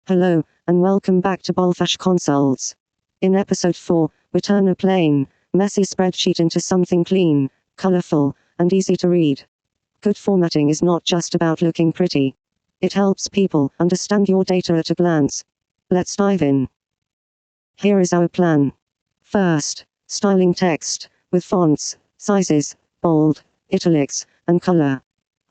Hello, and welcome back to Bolfash Consults. In episode 4, we turn a plain, messy spreadsheet into something clean, colorful, and easy to read. Good formatting is not just about looking pretty. It helps people understand your data at a glance. Let's dive in. Here is our plan. First, styling text, with fonts, sizes, bold, italics, and color.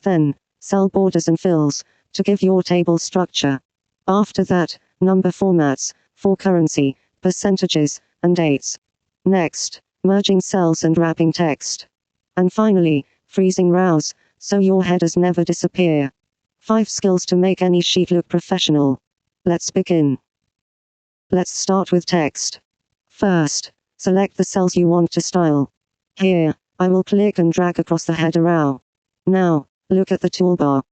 Then, cell borders and fills, to give your table structure. After that, number formats, for currency, percentages, and dates. Next, merging cells and wrapping text. And finally, freezing rows, so your headers never disappear. 5 skills to make any sheet look professional. Let's begin. Let's start with text. First, select the cells you want to style. Here, I will click and drag across the header row. Now, look at the toolbar.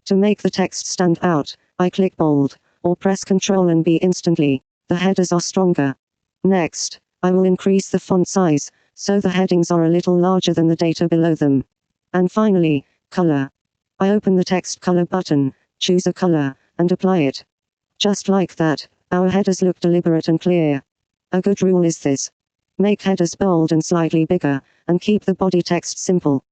To make the text stand out, I click bold, or press Ctrl and B instantly. The headers are stronger. Next, I will increase the font size, so the headings are a little larger than the data below them. And finally, color. I open the text color button, choose a color, and apply it. Just like that, our headers look deliberate and clear. A good rule is this. Make headers bold and slightly bigger, and keep the body text simple.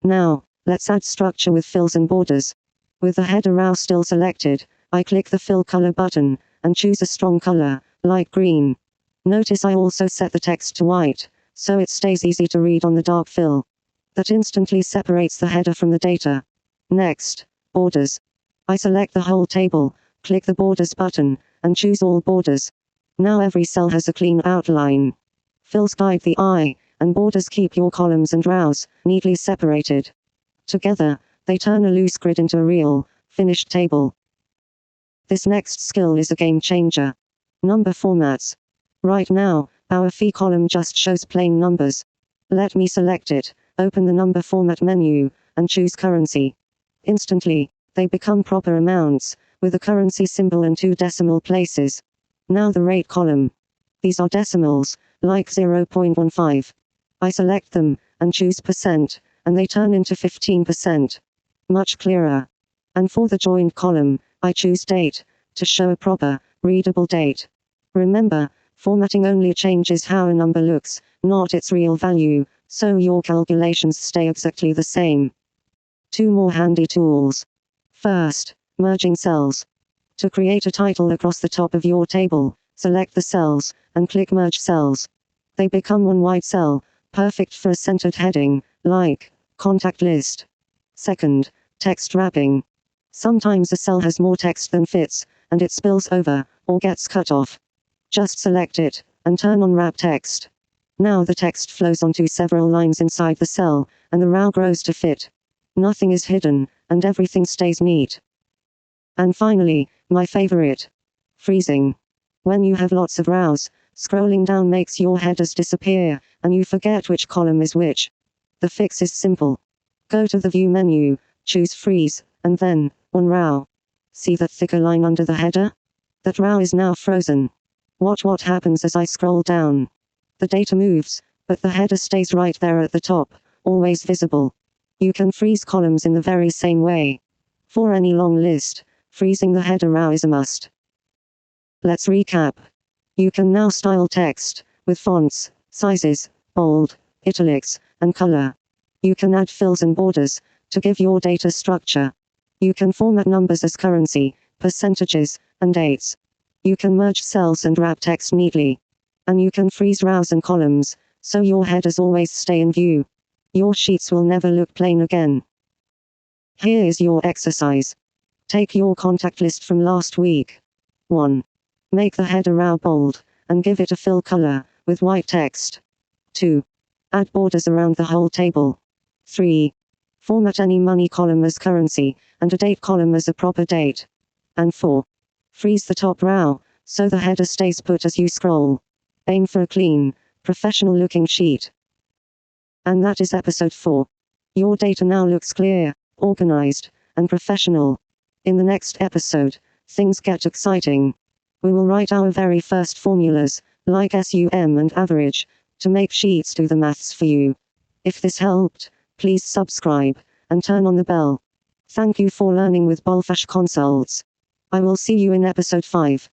Now, let's add structure with fills and borders. With the header row still selected, I click the fill color button, and choose a strong color, like green. Notice I also set the text to white, so it stays easy to read on the dark fill. That instantly separates the header from the data. Next, borders. I select the whole table, click the borders button, and choose all borders. Now every cell has a clean outline. Fills guide the eye, and borders keep your columns and rows neatly separated. Together, they turn a loose grid into a real, finished table. This next skill is a game changer. Number formats. Right now, our fee column just shows plain numbers. Let me select it, open the number format menu, and choose currency. Instantly, they become proper amounts, with a currency symbol and 2 decimal places. Now the rate column. These are decimals, like 0.15. I select them, and choose percent, and they turn into 15%. Much clearer. And for the joined column, I choose date, to show a proper, readable date. Remember, formatting only changes how a number looks, not its real value, so your calculations stay exactly the same. 2 more handy tools. First, merging cells. To create a title across the top of your table, select the cells, and click Merge Cells. They become one wide cell, perfect for a centered heading, like Contact List. Second, text wrapping. Sometimes a cell has more text than fits, and it spills over, or gets cut off. Just select it, and turn on Wrap Text. Now the text flows onto several lines inside the cell, and the row grows to fit. Nothing is hidden, and everything stays neat. And finally, my favorite. Freezing. When you have lots of rows, scrolling down makes your headers disappear, and you forget which column is which. The fix is simple. Go to the View menu, choose Freeze, and then, on Row. See that thicker line under the header? That row is now frozen. Watch what happens as I scroll down. The data moves, but the header stays right there at the top, always visible. You can freeze columns in the very same way. For any long list, freezing the header row is a must. Let's recap. You can now style text, with fonts, sizes, bold, italics, and color. You can add fills and borders, to give your data structure. You can format numbers as currency, percentages, and dates. You can merge cells and wrap text neatly. And you can freeze rows and columns, so your headers always stay in view. Your sheets will never look plain again. Here is your exercise. Take your contact list from last week. 1. Make the header row bold, and give it a fill color, with white text. 2. Add borders around the whole table. 3. Format any money column as currency, and a date column as a proper date. And 4. Freeze the top row, so the header stays put as you scroll. Aim for a clean, professional-looking sheet. And that is episode 4. Your data now looks clear, organized, and professional. In the next episode, things get exciting. We will write our very first formulas, like SUM and average, to make sheets do the maths for you. If this helped, please subscribe, and turn on the bell. Thank you for learning with Bolfash Consults. I will see you in episode 5.